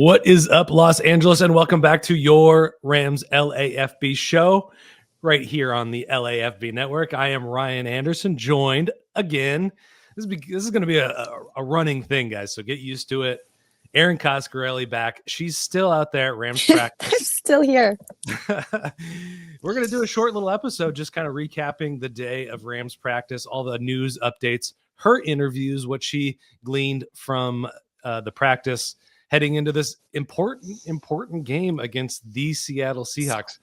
What is up, Los Angeles, and welcome back to your Rams LAFB show right here on the LAFB network. I am Ryan Anderson, joined again. This is going to be a running thing, guys, so get used to it. Erin Coscarelli back. She's still out there at Rams practice. I'm still here. We're going to do a short little episode just kind of recapping the day of Rams practice, all the news updates, her interviews, what she gleaned from the practice heading into this important game against the Seattle Seahawks.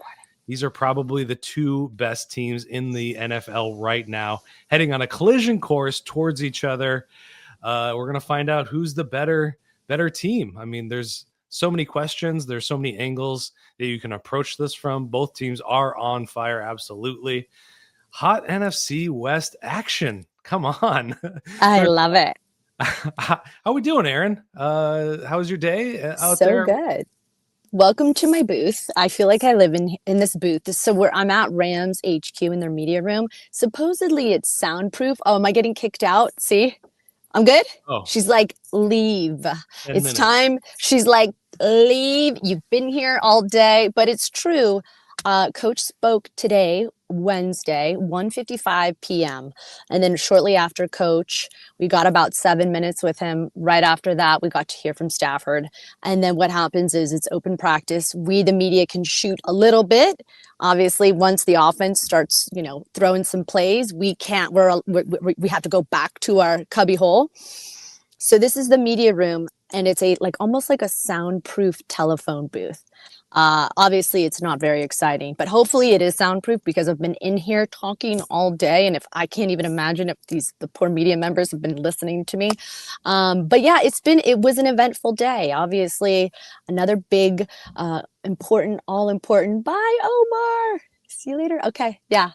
These are probably the two best teams in the NFL right now, heading on a collision course towards each other. We're going to find out who's the better team. I mean, there's so many questions. There's so many angles that you can approach this from. Both teams are on fire. Absolutely. Hot NFC West action. Come on. I love it. How we doing, Erin? How was your day out so there? So good. Welcome to my booth. I feel like I live in this booth. So I'm at Rams HQ in their media room. Supposedly it's soundproof. Oh, am I getting kicked out? See? I'm good? Oh. She's like, leave. It's time. She's like, leave. You've been here all day. But it's true. Coach spoke today, Wednesday, 1:55 p.m. And then shortly after Coach, we got about 7 minutes with him. Right after that, we got to hear from Stafford. And then what happens is it's open practice. We, the media, can shoot a little bit. Obviously, once the offense starts, throwing some plays, we can't. We have to go back to our cubby hole. So this is the media room, and it's almost like a soundproof telephone booth. Obviously it's not very exciting, but hopefully it is soundproof because I've been in here talking all day. And if I can't even imagine if the poor media members have been listening to me. But yeah, it was an eventful day. Obviously another big, important. Bye, Omar. See you later. Okay. Yeah.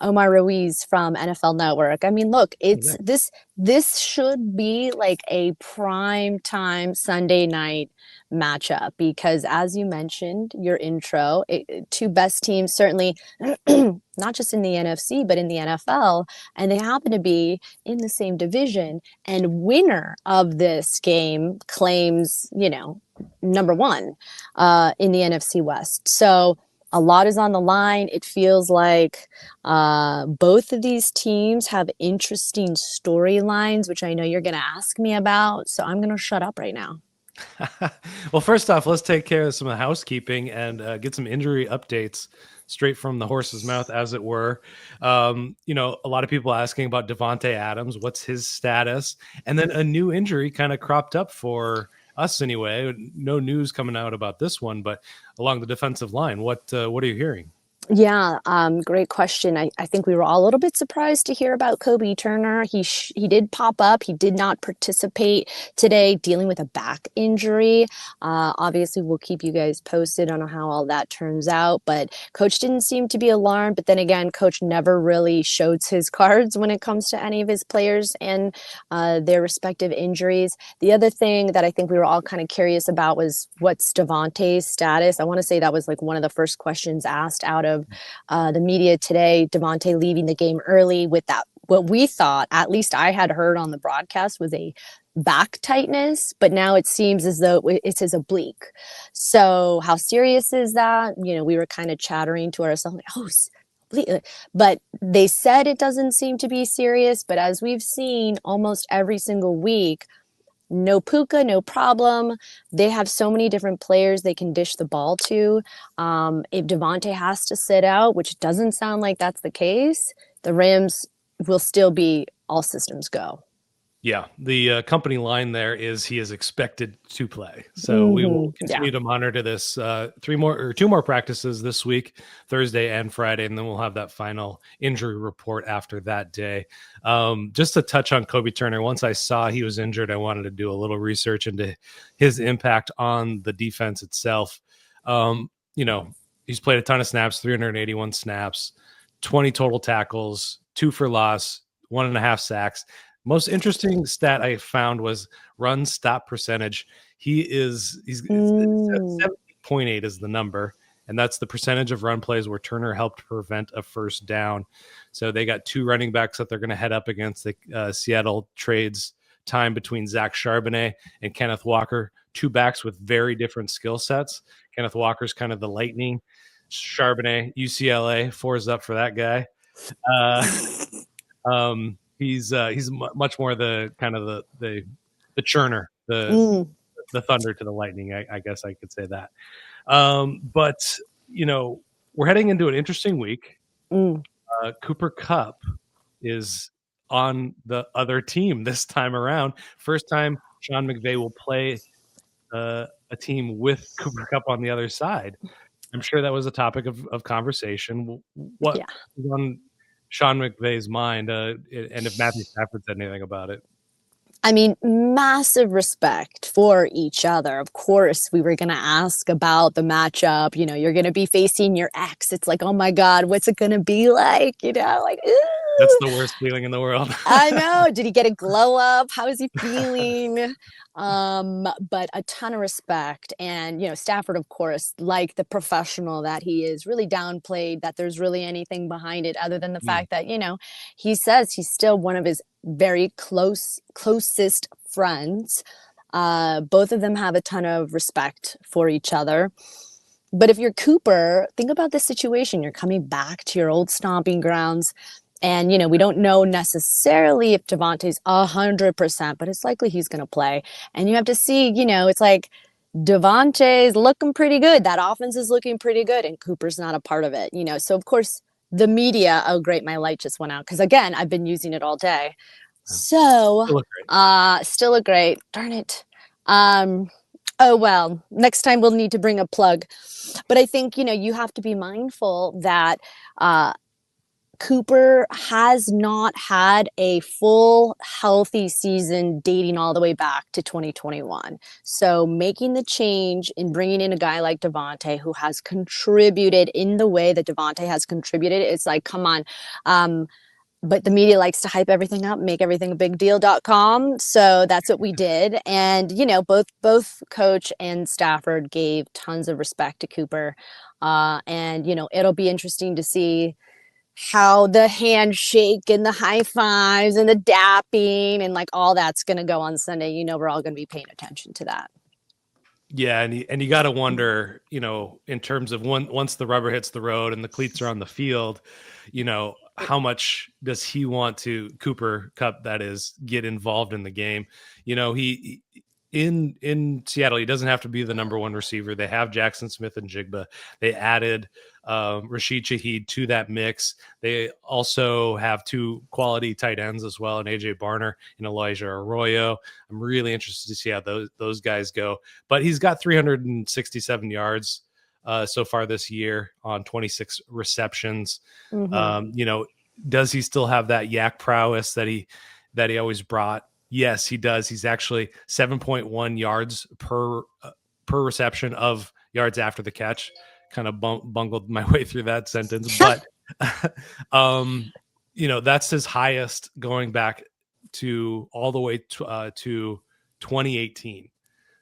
Omar Ruiz from NFL Network. I mean, look, this should be like a prime time Sunday night matchup because, as you mentioned, your intro, two best teams, certainly not just in the NFC, but in the NFL, and they happen to be in the same division. And winner of this game claims, number one in the NFC West. So a lot is on the line. It feels like both of these teams have interesting storylines, which I know you're going to ask me about. So I'm going to shut up right now. Well, first off, let's take care of some housekeeping and get some injury updates straight from the horse's mouth, as it were. A lot of people asking about Davante Adams. What's his status? And then a new injury kind of cropped up for us anyway. No news coming out about this one, but along the defensive line, what are you hearing? Yeah, great question. I think we were all a little bit surprised to hear about Kobe Turner. He did pop up. He did not participate today, dealing with a back injury. Obviously, we'll keep you guys posted on how all that turns out. But Coach didn't seem to be alarmed. But then again, Coach never really shows his cards when it comes to any of his players and their respective injuries. The other thing that I think we were all kind of curious about was what's Davante's status. I want to say that was like one of the first questions asked out of the media today. Davante leaving the game early with that, what we thought, at least I had heard on the broadcast, was a back tightness, but now it seems as though it's his oblique. So how serious is that? We were kind of chattering to ourselves, but they said it doesn't seem to be serious. But as we've seen almost every single week, no Puka, no problem. They have so many different players they can dish the ball to. If Davante has to sit out, which doesn't sound like that's the case, the Rams will still be all systems go. Yeah, the company line there is he is expected to play. So we will continue to monitor this. 2 more practices this week, Thursday and Friday, and then we'll have that final injury report after that day. Just to touch on Kobe Turner, once I saw he was injured, I wanted to do a little research into his impact on the defense itself. He's played a ton of snaps, 381 snaps, 20 total tackles, 2 for loss, 1.5 sacks. Most interesting stat I found was run stop percentage. He's 70.8 is the number, and that's the percentage of run plays where Turner helped prevent a first down. So they got 2 running backs that they're going to head up against the Seattle trades time between Zach Charbonnet and Kenneth Walker, two backs with very different skill sets. Kenneth Walker's kind of the lightning. Charbonnet, UCLA, 4's up for that guy. He's much more the kind of the churner, the thunder to the lightning. I guess I could say that. But we're heading into an interesting week. Cooper Kupp is on the other team this time around. First time Sean McVay will play a team with Cooper Kupp on the other side. I'm sure that was a topic of conversation. What was on Sean McVay's mind, and if Matthew Stafford said anything about it? I mean, massive respect for each other. Of course, we were going to ask about the matchup. You're going to be facing your ex. It's like, oh my God, what's it going to be like? Like, ooh. That's the worst feeling in the world. I know. Did he get a glow up? How is he feeling? But a ton of respect. And, Stafford, of course, like the professional that he is, really downplayed that there's really anything behind it other than the fact that, he says he's still one of his very closest friends. Both of them have a ton of respect for each other. But if you're Cooper, think about this situation. You're coming back to your old stomping grounds. And, we don't know necessarily if Davante's 100%, but it's likely he's going to play. And you have to see, it's like Davante's looking pretty good. That offense is looking pretty good. And Cooper's not a part of it, So, of course, the media, oh, great, my light just went out. Because, again, I've been using it all day. So, still look great. Darn it. Oh, well, next time we'll need to bring a plug. But I think, you have to be mindful that Cooper has not had a full healthy season dating all the way back to 2021. So making the change in bringing in a guy like Davante, who has contributed in the way that Davante has contributed, it's like, come on. But the media likes to hype everything up, make everything a big deal.com. So that's what we did. And, both coach and Stafford gave tons of respect to Cooper. And, it'll be interesting to see how the handshake and the high fives and the dapping and like all that's going to go on Sunday. We're all going to be paying attention to that. Yeah. And you got to wonder, in terms of once the rubber hits the road and the cleats are on the field, how much does he want to, Cooper Kupp, that is, get involved in the game? He in Seattle, he doesn't have to be the number one receiver. They have Jackson Smith and Jigba. They added Rashid Shaheed to that mix. They also have two quality tight ends as well, and AJ Barner and Elijah Arroyo. I'm really interested to see how those guys go. But he's got 367 yards so far this year on 26 receptions. Does he still have that yak prowess that he always brought? Yes, he does. He's actually 7.1 yards per reception of yards after the catch. Kind of bungled my way through that sentence, but that's his highest going back to all the way to 2018.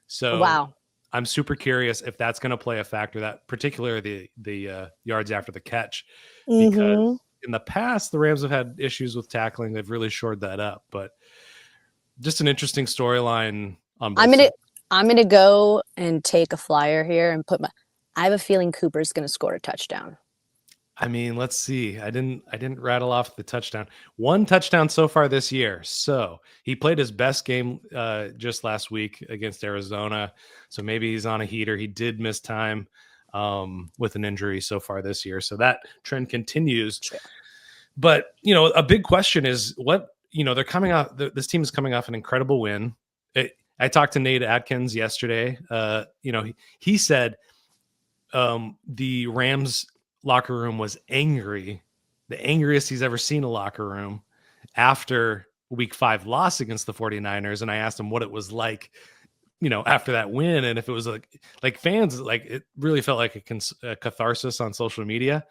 So wow. I'm super curious if that's going to play a factor, that particularly the yards after the catch, because in the past the Rams have had issues with tackling. They've really shored that up, but just an interesting storyline on both sides. I'm gonna go and take a flyer here and I have a feeling Cooper's gonna score a touchdown. I mean, let's see. I didn't rattle off the touchdown. One touchdown so far this year. So he played his best game just last week against Arizona. So maybe he's on a heater. He did miss time with an injury so far this year. So that trend continues. Sure. But, a big question is they're coming off. This team is coming off an incredible win. I talked to Nate Atkins yesterday. He said the Rams locker room was angry, the angriest he's ever seen a locker room after week 5 loss against the 49ers. And I asked him what it was like, after that win, and if it was like fans, like it really felt like a catharsis on social media.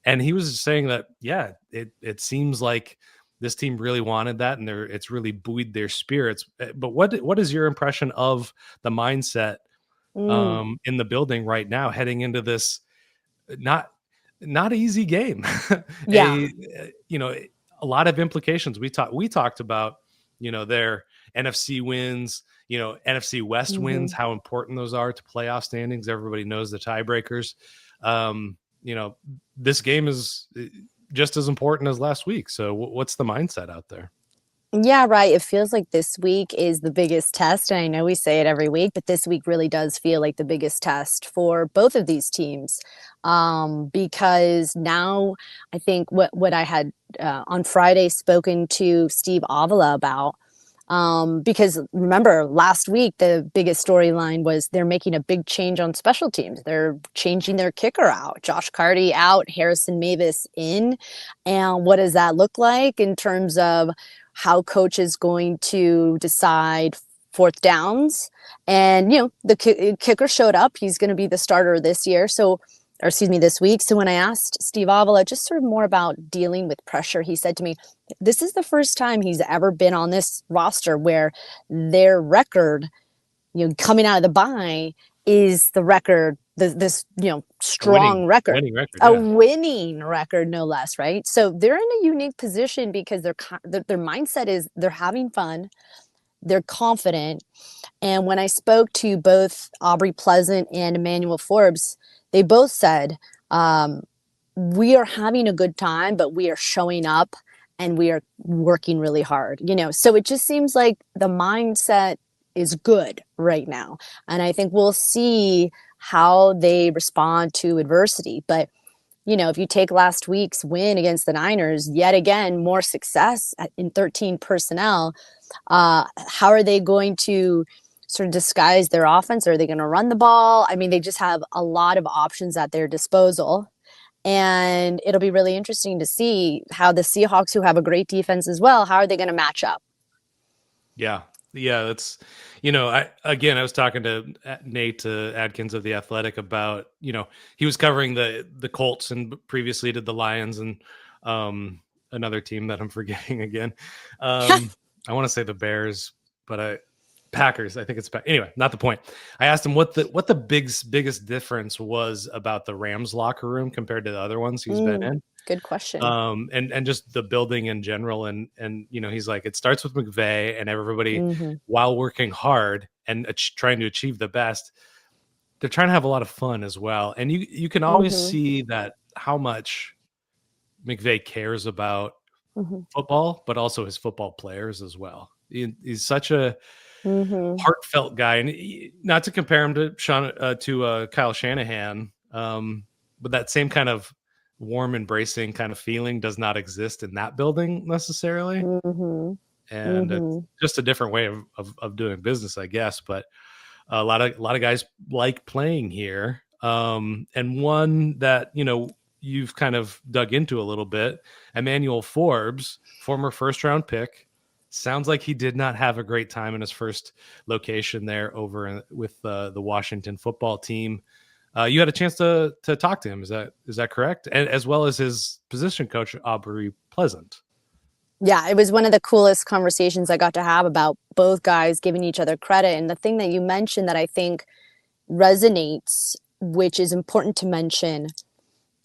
And he was saying that, yeah, it seems like this team really wanted that, and it's really buoyed their spirits. But what is your impression of the mindset in the building right now, heading into this not easy game? Yeah, a lot of implications. We talked about their NFC wins, NFC West wins, how important those are to playoff standings. Everybody knows the tiebreakers. This game is just as important as last week. So what's the mindset out there? Yeah, right. It feels like this week is the biggest test. And I know we say it every week, but this week really does feel like the biggest test for both of these teams. Because now I think what I had on Friday spoken to Steve Avila about, because remember last week, the biggest storyline was they're making a big change on special teams. They're changing their kicker out, Josh Carty out, Harrison Mavis in. And what does that look like in terms of how coach is going to decide fourth downs? And, the kicker showed up. He's going to be the starter this week. So when I asked Steve Avila just sort of more about dealing with pressure, he said to me, this is the first time he's ever been on this roster where their record, coming out of the bye is the record, strong record, winning record, no less, right? So they're in a unique position because their mindset is they're having fun, they're confident. And when I spoke to both Aubrey Pleasant and Emanuel Forbes, they both said, we are having a good time, but we are showing up and we are working really hard, so it just seems like the mindset is good right now. And I think we'll see how they respond to adversity. But, if you take last week's win against the Niners, yet again, more success in 13 personnel, how are they going to sort of disguise their offense? Are they going to run the ball? I mean, they just have a lot of options at their disposal. And it'll be really interesting to see how the Seahawks, who have a great defense as well, how are they going to match up? Yeah. That's, I was talking to Nate Adkins of The Athletic about, he was covering the Colts and previously did the Lions and another team that I'm forgetting again. I want to say the Bears, but Packers. I think it's anyway. Not the point. I asked him what the biggest difference was about the Rams locker room compared to the other ones he's been in. Good question. And just the building in general, and he's like, it starts with McVay and everybody, while working hard and trying to achieve the best, they're trying to have a lot of fun as well. And you can always see that how much McVay cares about football, but also his football players as well. He's such a heartfelt guy, and not to compare him to Kyle Shanahan, but that same kind of warm, embracing kind of feeling does not exist in that building necessarily. And it's just a different way of doing business, I guess. But a lot of guys like playing here. And one that, you've kind of dug into a little bit, Emanuel Forbes, former first round pick. Sounds like he did not have a great time in his first location there over with the Washington football team. You had a chance to talk to him. Is that correct? And as well as his position coach, Aubrey Pleasant. Yeah, it was one of the coolest conversations I got to have about both guys giving each other credit. And the thing that you mentioned that I think resonates, which is important to mention,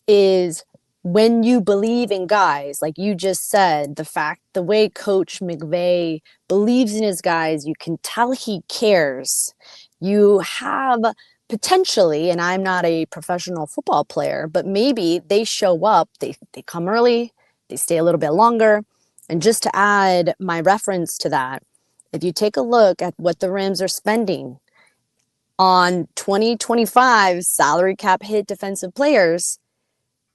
is when you believe in guys, like you just said, the way Coach McVay believes in his guys, you can tell he cares. You have potentially, and I'm not a professional football player, but maybe they show up, they come early, they stay a little bit longer. And just to add my reference to that, if you take a look at what the Rams are spending on 2025 salary cap hit defensive players,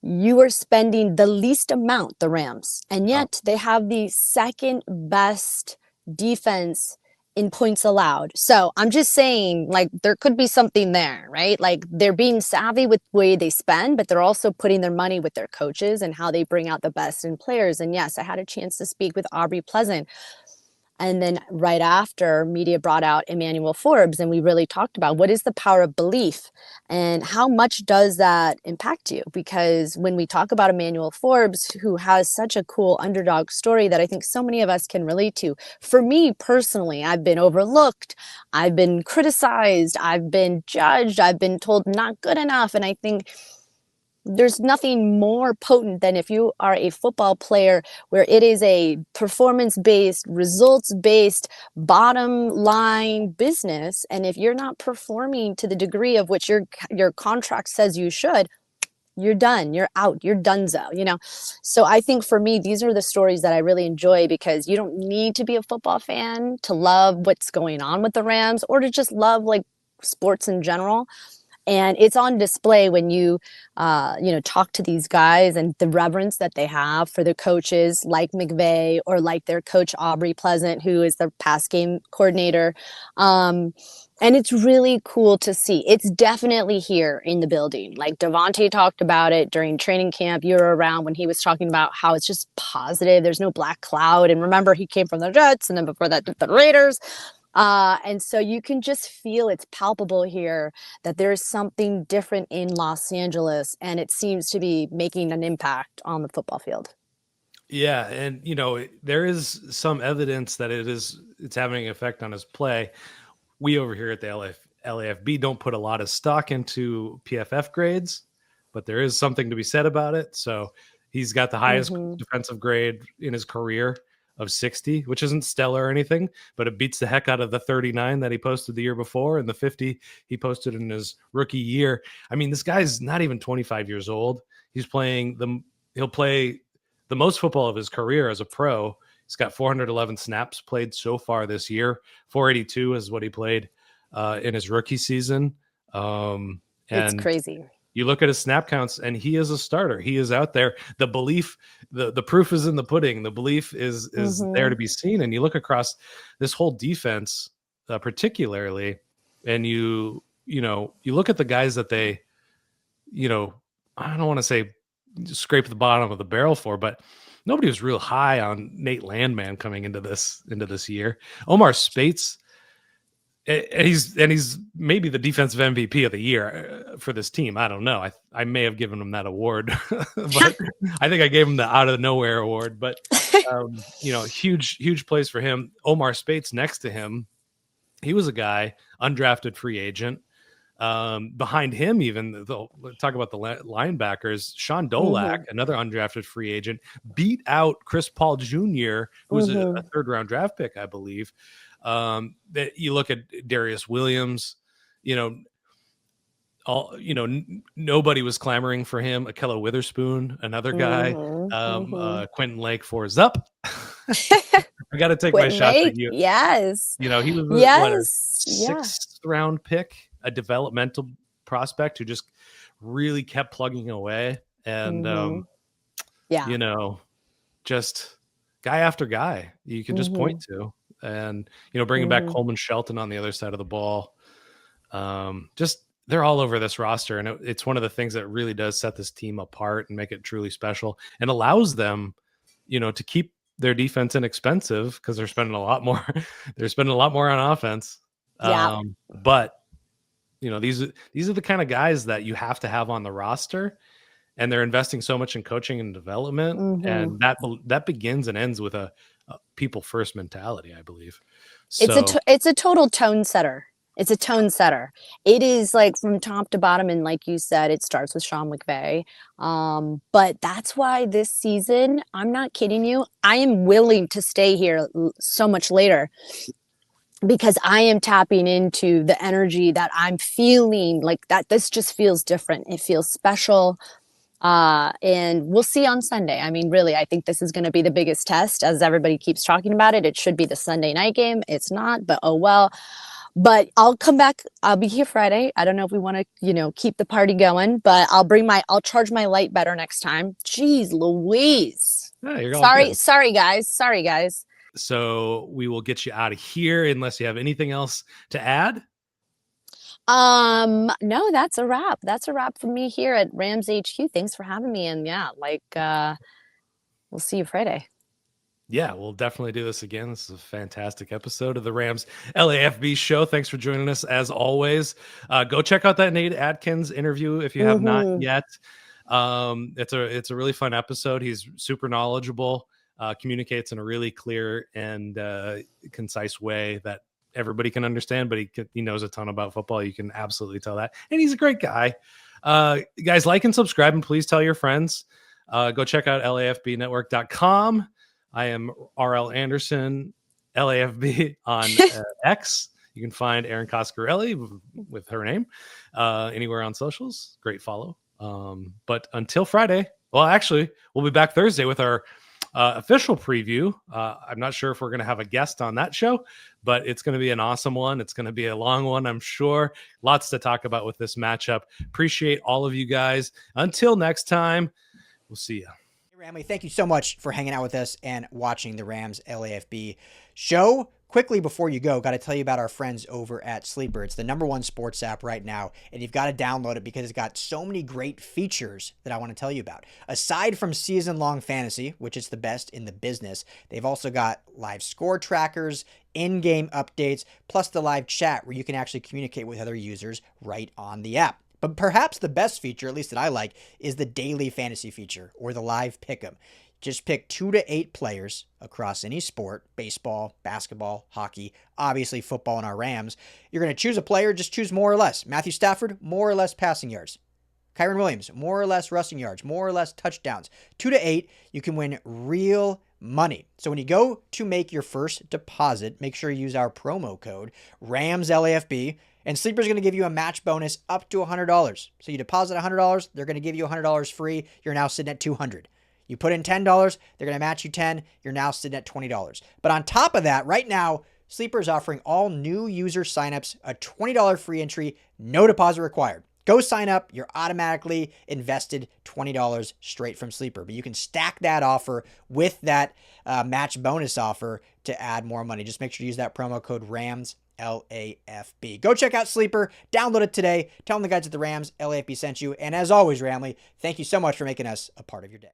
you are spending the least amount, the Rams, and yet they have the second best defense in points allowed. So I'm just saying, like, there could be something there, right? Like, they're being savvy with the way they spend, but they're also putting their money with their coaches and how they bring out the best in players. And yes, I had a chance to speak with Aubrey Pleasant. And then right after, media brought out Emanuel Forbes, and we really talked about what is the power of belief and how much does that impact you? Because when we talk about Emanuel Forbes, who has such a cool underdog story that I think so many of us can relate to. For me personally, I've been overlooked, I've been criticized, I've been judged, I've been told not good enough. And I think there's nothing more potent than if you are a football player where it is a performance-based, results-based, bottom line business. And if you're not performing to the degree of which your contract says you should, you're done, you're out, you're donezo, you know? So I think for me, these are the stories that I really enjoy, because you don't need to be a football fan to love what's going on with the Rams, or to just love like sports in general. And it's on display when you talk to these guys, and the reverence that they have for the coaches like McVay, or like their coach Aubrey Pleasant, who is the pass game coordinator. And it's really cool to see. It's definitely here in the building. Like Davante talked about it during training camp. You were around when he was talking about how it's just positive. There's no black cloud. And remember, he came from the Jets, and then before that, the Raiders. And so you can just feel, it's palpable here, that there is something different in Los Angeles, and it seems to be making an impact on the football field. Yeah, and there is some evidence that it's having an effect on his play. We over here at the LAFB don't put a lot of stock into PFF grades, but there is something to be said about it. So he's got the highest defensive grade in his career of 60, which isn't stellar or anything, but it beats the heck out of the 39 that he posted the year before, and the 50 he posted in his rookie year. I mean, this guy's not even 25 years old. He'll play the most football of his career as a pro. He's got 411 snaps played so far this year. 482 is what he played in his rookie season. And it's crazy. You look at his snap counts, and he is a starter. He is out there. The belief, the proof is in the pudding. The belief is there to be seen. And you look across this whole defense, particularly, and you look at the guys that they, I don't want to say scrape the bottom of the barrel for, but nobody was real high on Nate Landman coming into this year. Omar Spates, and he's maybe the defensive MVP of the year for this team. I don't know. I may have given him that award, but I think I gave him the out of nowhere award. But huge plays for him. Omar Spates next to him, he was a guy, undrafted free agent. Behind him, even talk about the linebackers, Sean Dolak, another undrafted free agent, beat out Chris Paul Jr., who's a third round draft pick, I believe. That you look at Darius Williams, nobody was clamoring for him. Akello Witherspoon, another guy, Quentin Lake for his up. I got to take my shot at you. Yes. He was a sixth round pick, a developmental prospect who just really kept plugging away. And, just guy after guy you can just point to. And, bringing back Coleman Shelton on the other side of the ball. Just they're all over this roster. And it's one of the things that really does set this team apart and make it truly special, and allows them, to keep their defense inexpensive, because they're spending a lot more. They're spending a lot more on offense. Yeah. But these are the kind of guys that you have to have on the roster, and they're investing so much in coaching and development, and that begins and ends with a people first mentality, I believe. So, it's a total tone setter. It's a tone setter. It is like from top to bottom. And like you said, it starts with Sean McVay. But that's why this season, I'm not kidding you, I am willing to stay here so much later, because I am tapping into the energy that I'm feeling, like that. This just feels different. It feels special. And we'll see on Sunday. I mean, really, I think this is going to be the biggest test, as everybody keeps talking about it. It should be the Sunday night game. It's not, but oh well. But I'll come back. I'll be here Friday. I don't know if we want to, keep the party going, but I'll charge my light better next time. Jeez Louise. Yeah, sorry guys. So we will get you out of here unless you have anything else to add. No, that's a wrap. That's a wrap for me here at Rams HQ. Thanks for having me. And we'll see you Friday. Yeah, we'll definitely do this again. This is a fantastic episode of the Rams LAFB show. Thanks for joining us as always. Go check out that Nate Atkins interview if you have not yet. It's a really fun episode. He's super knowledgeable, communicates in a really clear and concise way that everybody can understand, but he knows a ton about football. You can absolutely tell that. And he's a great guy. Guys, like and subscribe, and please tell your friends. Go check out LAFBnetwork.com. I am RL Anderson, LAFB on X. You can find Erin Coscarelli with her name anywhere on socials. Great follow. But until Friday, well, actually, we'll be back Thursday with our official preview. I'm not sure if we're going to have a guest on that show, but it's going to be an awesome one. It's going to be a long one, I'm sure. Lots to talk about with this matchup. Appreciate all of you guys. Until next time, we'll see you. Hey, Ramley, thank you so much for hanging out with us and watching the Rams LAFB show. Quickly before you go, got to tell you about our friends over at Sleeper. It's the #1 sports app right now, and you've got to download it because it's got so many great features that I want to tell you about. Aside from season-long fantasy, which is the best in the business, they've also got live score trackers, in-game updates, plus the live chat where you can actually communicate with other users right on the app. But perhaps the best feature, at least that I like, is the daily fantasy feature or the live pick'em. Just pick 2 to 8 players across any sport, baseball, basketball, hockey, obviously football and our Rams. You're going to choose a player, just choose more or less. Matthew Stafford, more or less passing yards. Kyren Williams, more or less rushing yards, more or less touchdowns. 2 to 8, you can win real money. So when you go to make your first deposit, make sure you use our promo code RAMSLAFB, and Sleeper's going to give you a match bonus up to $100. So you deposit $100, they're going to give you $100 free. You're now sitting at $200. You put in $10, they're going to match you $10. You're now sitting at $20. But on top of that, right now, Sleeper is offering all new user signups a $20 free entry, no deposit required. Go sign up. You're automatically invested $20 straight from Sleeper. But you can stack that offer with that match bonus offer to add more money. Just make sure to use that promo code RAMSLAFB. Go check out Sleeper. Download it today. Tell them the guys at the Rams LAFB sent you. And as always, Ramley, thank you so much for making us a part of your day.